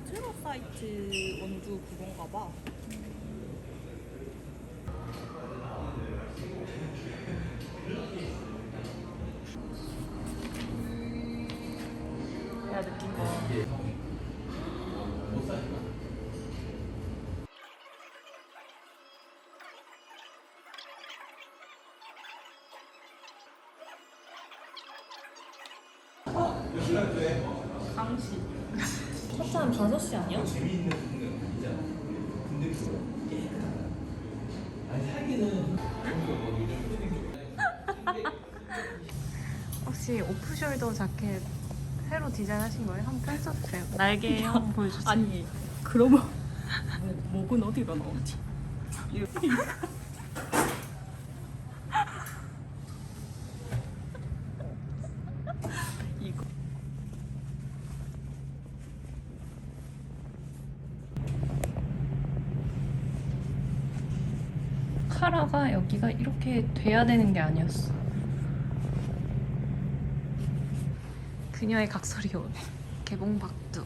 트로사이트 원두 그건가 봐. 내가 느낀 거. 강시. 첫차는 5시 아니야? 혹시 오프숄더 자켓 새로 디자인하신 거예요? 한번 펼쳐주세요. 날개 한번 보여주세요. 아니 그러면 목은 어디가 나오지? 이거 카라가 여기가 이렇게 돼야 되는 게 아니었어. 그녀의 각설이 온 개봉박두.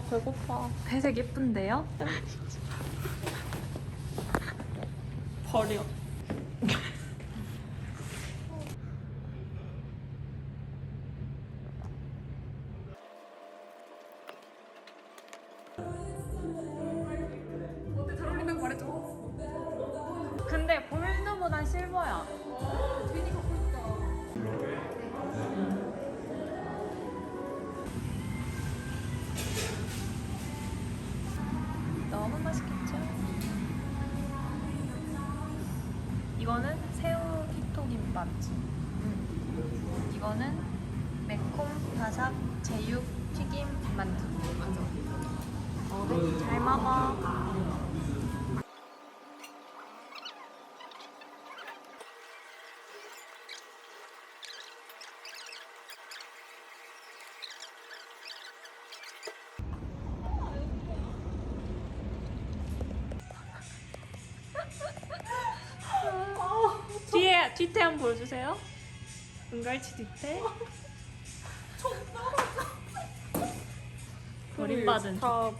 배고파. 회색 예쁜데요? 버려. 어때 잘 어울린다고 말했죠? 근데 골드보단 실버야. 괜히 갖고 있다. 너무 맛있겠죠? 이거는 새우 히토김밥. 이거는 매콤 바삭 제육 튀김 만두. 잘 먹어. 뒤태 한번 보여주세요. 은갈치 뒤태. 버림받은 다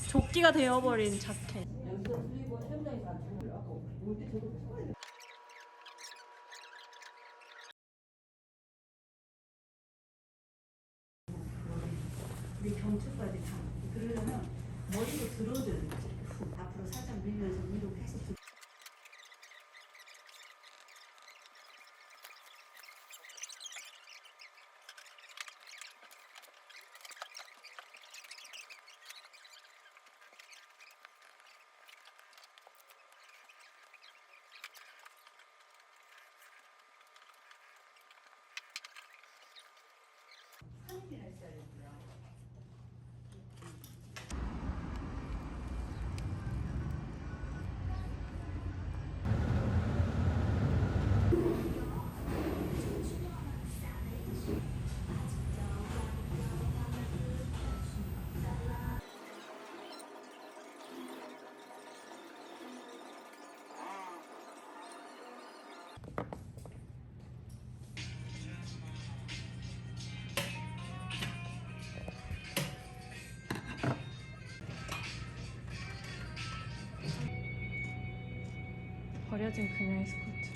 조끼가 되어버린 자켓. 우리 경추까지 다 그러려면 머리도 들어주는 거지. 앞으로 살짝 밀면서 위로 계속 버려진 그녀의 스커트.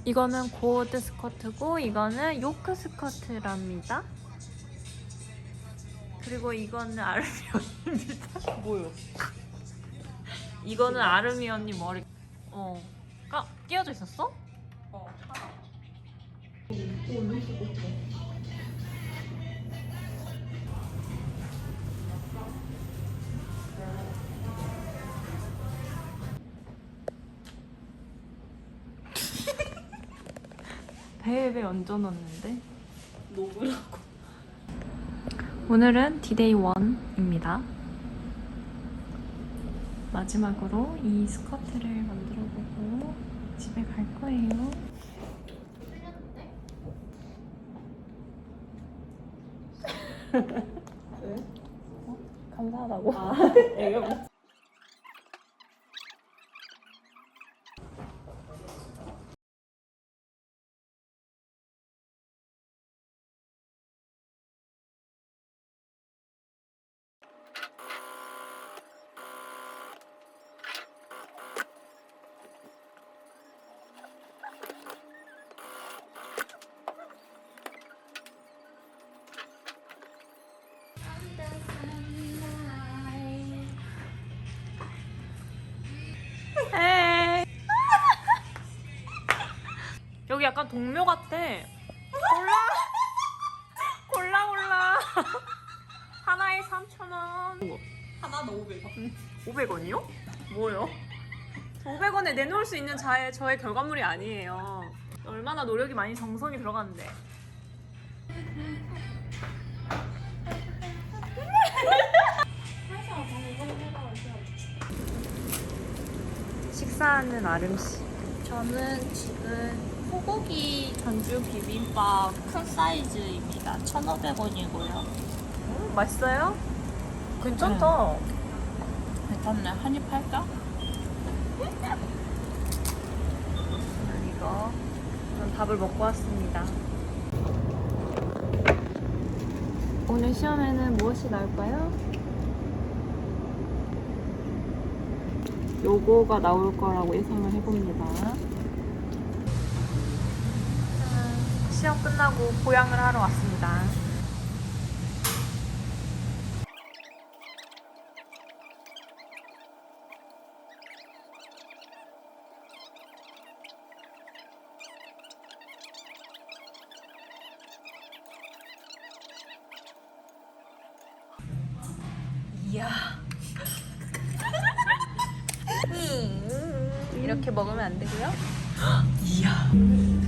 이거는 고드 스커트고 이거는 요크 스커트랍니다. 그리고 이거는 아름이 언니입니다. 뭐요? 이거는 아름이 언니 머리. 끼워져 있었어? 하나. 배에 왜 얹어놨는데? 녹으라고. 오늘은 디데이 1입니다. 마지막으로 이 스커트를 만들어보고 집에 갈 거예요. 왜? 감사하다고. 애가 약간 동묘 같아. 골라. 하나에 3,000원. 하나는 500원. 500원이요? 뭐요? 500원에 내놓을 수 있는 저의 결과물이 아니에요. 얼마나 노력이 많이 정성이 들어갔는데. 식사하는 아름씨. 저는 지금 소고기 전주 비빔밥 큰 사이즈입니다. 1,500원이고요. 맛있어요? 괜찮다. 괜찮네. 한입 할까? 이거 전 밥을 먹고 왔습니다. 오늘 시험에는 무엇이 나올까요? 요거가 나올 거라고 예상을 해봅니다. 시험 끝나고 보양을 하러 왔습니다. 이야. 이렇게 먹으면 안 되고요. 이야.